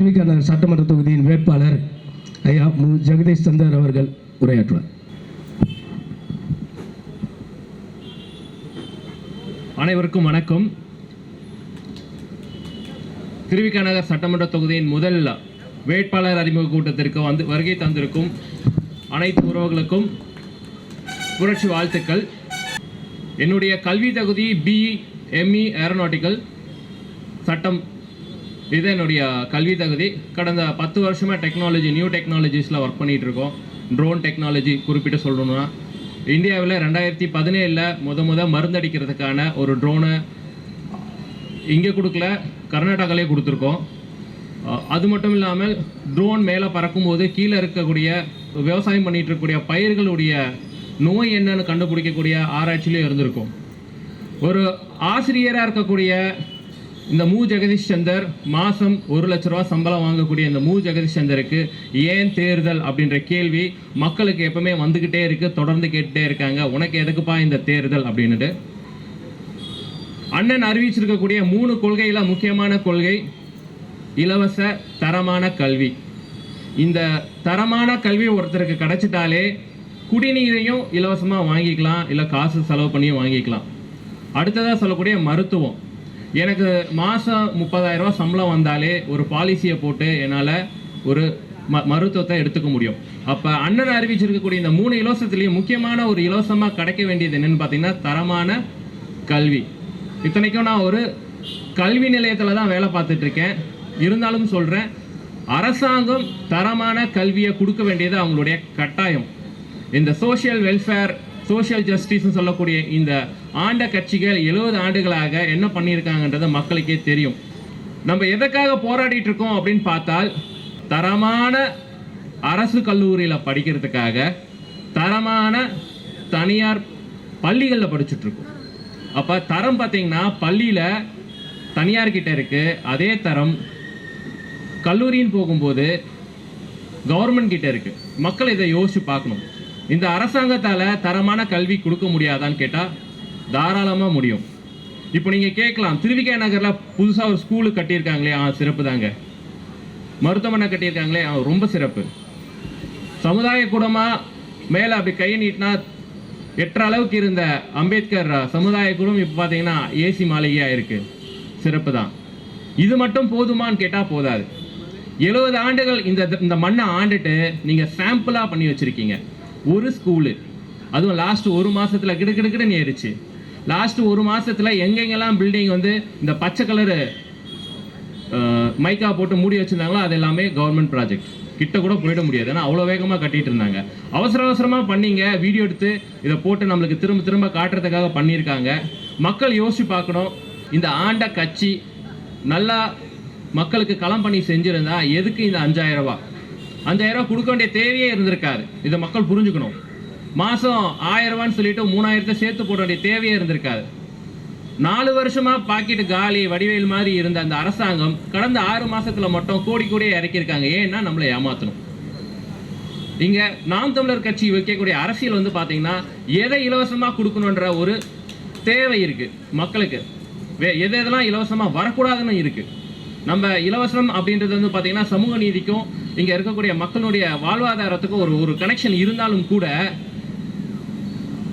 திருவிக சட்டமன்ற தொகுதியின் வேட்பாளர் ஐயா மு ஜெகதீஷ் சந்தர் அவர்கள் உரையாற்றுவார். அனைவருக்கும் வணக்கம். திருவிக நகர் சட்டமன்ற தொகுதியின் முதல் வேட்பாளர் அறிமுக கூட்டத்திற்கு வருகை தந்திருக்கும் அனைத்து உறவுகளுக்கும் புரட்சி வாழ்த்துக்கள். என்னுடைய கல்வி தகுதி BE ஏரோநாட்டிக்கல் சட்டம், இது என்னுடைய கல்வி தகுதி. கடந்த 10 வருஷமாக நியூ டெக்னாலஜிஸில் ஒர்க் பண்ணிகிட்டு இருக்கோம். ட்ரோன் டெக்னாலஜி குறிப்பிட்டு சொல்லணும்னா, இந்தியாவில் 2017 மருந்தடிக்கிறதுக்கான ஒரு ட்ரோனை இங்கே கொடுக்கல, கர்நாடகாவிலே கொடுத்துருக்கோம். அது மட்டும் இல்லாமல் ட்ரோன் மேலே பறக்கும்போது கீழே இருக்கக்கூடிய விவசாயம் பண்ணிகிட்டு இருக்கக்கூடிய பயிர்களுடைய நோய் என்னன்னு கண்டுபிடிக்கக்கூடிய ஆராய்ச்சியிலும் இருந்திருக்கும். ஒரு ஆசிரியராக இருக்கக்கூடிய இந்த மு ஜெகதீஷ் சந்தர் மாதம் 1 லட்ச ரூபா சம்பளம் வாங்கக்கூடிய இந்த மு ஜெகதீஷ் சந்தருக்கு ஏன் தேர்தல் அப்படின்ற கேள்வி மக்களுக்கு எப்பவுமே வந்துக்கிட்டே இருக்குது, தொடர்ந்து கேட்டுகிட்டே இருக்காங்க. உனக்கு எதுக்குப்பா இந்த தேர்தல் அப்படின்னுட்டு. அண்ணன் அறிவிச்சிருக்கக்கூடிய 3 கொள்கையில் முக்கியமான கொள்கை இலவச தரமான கல்வி. இந்த தரமான கல்வி ஒருத்தருக்கு கிடைச்சிட்டாலே குடிநீரையும் இலவசமாக வாங்கிக்கலாம், இல்லை காசு செலவு பண்ணியும் வாங்கிக்கலாம். அடுத்ததாக சொல்லக்கூடிய மருத்துவம். எனக்கு மாதம் 30,000 ரூபா சம்பளம் வந்தாலே ஒரு பாலிசியை போட்டு என்னால் ஒரு மருத்துவத்தை எடுத்துக்க முடியும். அப்போ அண்ணன் அறிவிச்சிருக்கக்கூடிய இந்த 3 இலவசத்துலேயும் முக்கியமான ஒரு இலவசமாக கிடைக்க வேண்டியது என்னென்னு பார்த்தீங்கன்னா தரமான கல்வி. இத்தனைக்கும் நான் ஒரு கல்வி நிலையத்தில் தான் வேலை பார்த்துட்ருக்கேன். இருந்தாலும் சொல்கிறேன், அரசாங்கம் தரமான கல்வியை கொடுக்க வேண்டியது அவங்களுடைய கட்டாயம். இந்த சோஷியல் வெல்ஃபேர், சோஷியல் ஜஸ்டிஸ்ன்னு சொல்லக்கூடிய இந்த ஆண்ட கட்சிகள் 70 ஆண்டுகளாக என்ன பண்ணியிருக்காங்கன்றது மக்களுக்கே தெரியும். நம்ம எதுக்காக போராடிட்டு இருக்கோம் அப்படின்னு பார்த்தால், தரமான அரசு கல்லூரியில் படிக்கிறதுக்காக தரமான தனியார் பள்ளிகளில் படிச்சுட்ருக்கோம். அப்போ தரம் பார்த்தீங்கன்னா பள்ளியில் தனியார்கிட்ட இருக்குது, அதே தரம் கல்லூரின்னு போகும்போது கவர்மெண்ட் கிட்ட இருக்குது. மக்கள் இதை யோசிச்சு பார்க்கணும். இந்த அரசாங்கத்தால் தரமான கல்வி கொடுக்க முடியாதான்னு கேட்டால் தாராளமாக முடியும். இப்போ நீங்கள் கேட்கலாம், திருவிக நகரில் புதுசாக ஒரு ஸ்கூலு கட்டியிருக்காங்களே, சிறப்பு தாங்க. மருத்துவமனை கட்டியிருக்காங்களே, ரொம்ப சிறப்பு. சமுதாய கூடமாக மேலே அப்படி கை நீட்டினா எட்டுற அளவுக்கு இருந்த அம்பேத்கர் சமுதாய கூடம் இப்போ பார்த்தீங்கன்னா ஏசி மாளிகையாக இருக்குது, சிறப்பு தான். இது மட்டும் போதுமான்னு கேட்டால் போதாது. 70 ஆண்டுகள் இந்த மண்ணை ஆண்டுட்டு நீங்கள் சாம்பிளாக பண்ணி வச்சுருக்கீங்க. ஒரு ஸ்கூலு, அதுவும் லாஸ்ட் 1 மாதத்தில் கிடுக்கிடுன்னு ஏறிச்சு. லாஸ்ட் 1 மாதத்தில் எங்கெங்கெல்லாம் பில்டிங் இந்த பச்சை கலரு மைக்கா போட்டு மூடி வச்சுருந்தாங்களோ அது எல்லாமே கவர்மெண்ட் ப்ராஜெக்ட். கிட்ட கூட போயிட முடியாது, ஏன்னா அவ்வளோ வேகமாக கட்டிகிட்டு இருந்தாங்க. அவசரமாக பண்ணிங்க, வீடியோ எடுத்து இதை போட்டு நம்மளுக்கு திரும்ப காட்டுறதுக்காக பண்ணியிருக்காங்க. மக்கள் யோசிச்சு பார்க்கணும், இந்த ஆண்ட கட்சி நல்லா மக்களுக்கு களம் பண்ணி செஞ்சுருந்தா எதுக்கு இந்த 5,000 ரூபா கொடுக்க வேண்டிய தேவையே இருந்திருக்காது. இதை மக்கள் புரிஞ்சுக்கணும். மாதம் 1,000 ரூபான்னு சொல்லிட்டு 3,000 சேர்த்து போட வேண்டிய தேவையே இருந்திருக்காது. 4 வருஷமாக பாக்கெட்டு காலி வடிவேல் மாதிரி இருந்த அந்த அரசாங்கம் கடந்த 6 மாதத்தில் மட்டும் கோடியே இறக்கியிருக்காங்க. ஏன்னா நம்மளை ஏமாற்றணும். இங்கே நாம் தமிழர் கட்சி வைக்கக்கூடிய அரசியல் பார்த்தீங்கன்னா எதை இலவசமாக கொடுக்கணுன்ற ஒரு தேவை இருக்குது மக்களுக்கு. எதெல்லாம் இலவசமாக வரக்கூடாதுன்னு இருக்குது. நம்ம இலவசம் அப்படின்றது பார்த்தீங்கன்னா சமூக நீதிக்கும் இங்கே இருக்கக்கூடிய மக்களுடைய வாழ்வாதாரத்துக்கும் ஒரு கனெக்ஷன் இருந்தாலும் கூட,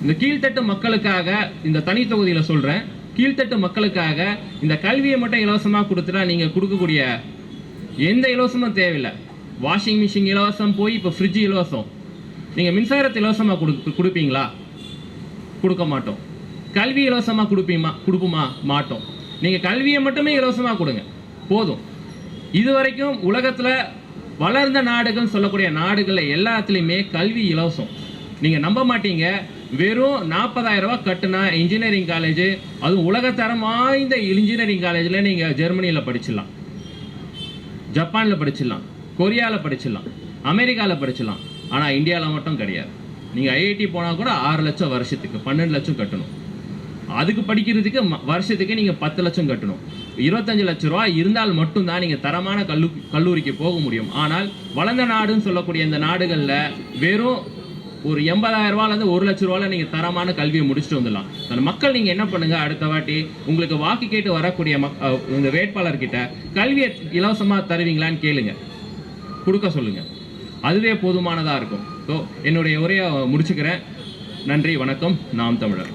இந்த கீழ்த்தட்டு மக்களுக்காக, இந்த தனி தொகுதியில் சொல்கிறேன், கீழ்த்தட்டு மக்களுக்காக இந்த கல்வியை மட்டும் இலவசமாக கொடுத்துட்டா நீங்கள் கொடுக்கக்கூடிய எந்த இலவசமும் தேவையில்லை. வாஷிங் மிஷின் இலவசம் போய் இப்போ ஃப்ரிட்ஜ் இலவசம். நீங்கள் மின்சாரத்தை இலவசமாக கொடுப்பீங்களா? கொடுக்க மாட்டோம். கல்வி இலவசமாக கொடுப்போமா? மாட்டோம். நீங்கள் கல்வியை மட்டுமே இலவசமாக கொடுங்க போதும். இது வரைக்கும் உலகத்தில் வளர்ந்த நாடுகள் சொல்லக்கூடிய நாடுகளில் எல்லாத்துலேயுமே கல்வி இலவசம். நீங்கள் நம்ப மாட்டீங்க, வெறும் 40,000 ரூபா கட்டுனா இன்ஜினியரிங் காலேஜ், அதுவும் உலகத்தரம் வாய்ந்த இன்ஜினியரிங் காலேஜில் நீங்கள் ஜெர்மனியில் படிச்சிடலாம், ஜப்பானில் படிச்சிடலாம், கொரியாவில் படிச்சிடலாம், அமெரிக்காவில் படிச்சிடலாம். ஆனால் இந்தியாவில் மட்டும் கிடையாது. நீங்கள் IIT போனால் கூட 6 லட்சம் வருஷத்துக்கு 12 லட்சம் கட்டணும். அதுக்கு படிக்கிறதுக்கு வருஷத்துக்கு நீங்கள் 10 லட்சம் கட்டணும். 25 லட்ச ரூபா இருந்தால் மட்டும்தான் நீங்கள் தரமான கல்லூரிக்கு போக முடியும். ஆனால் வளர்ந்த நாடுன்னு சொல்லக்கூடிய இந்த நாடுகளில் வெறும் ஒரு 80,000 ரூபாயிலேருந்து 1 லட்ச ரூபாயில் நீங்கள் தரமான கல்வியை முடிச்சுட்டு வந்துடலாம். அந்த மக்கள் நீங்கள் என்ன பண்ணுங்கள், அடுத்த வாட்டி உங்களுக்கு வாக்கு கேட்டு வரக்கூடிய இந்த வேட்பாளர்கிட்ட கல்வியை இலவசமாக தருவீங்களான்னு கேளுங்க, கொடுக்க சொல்லுங்கள். அதுவே போதுமானதாக இருக்கும். ஸோ என்னுடைய உரையை முடிச்சுக்கிறேன். நன்றி, வணக்கம். நாம் தமிழர்.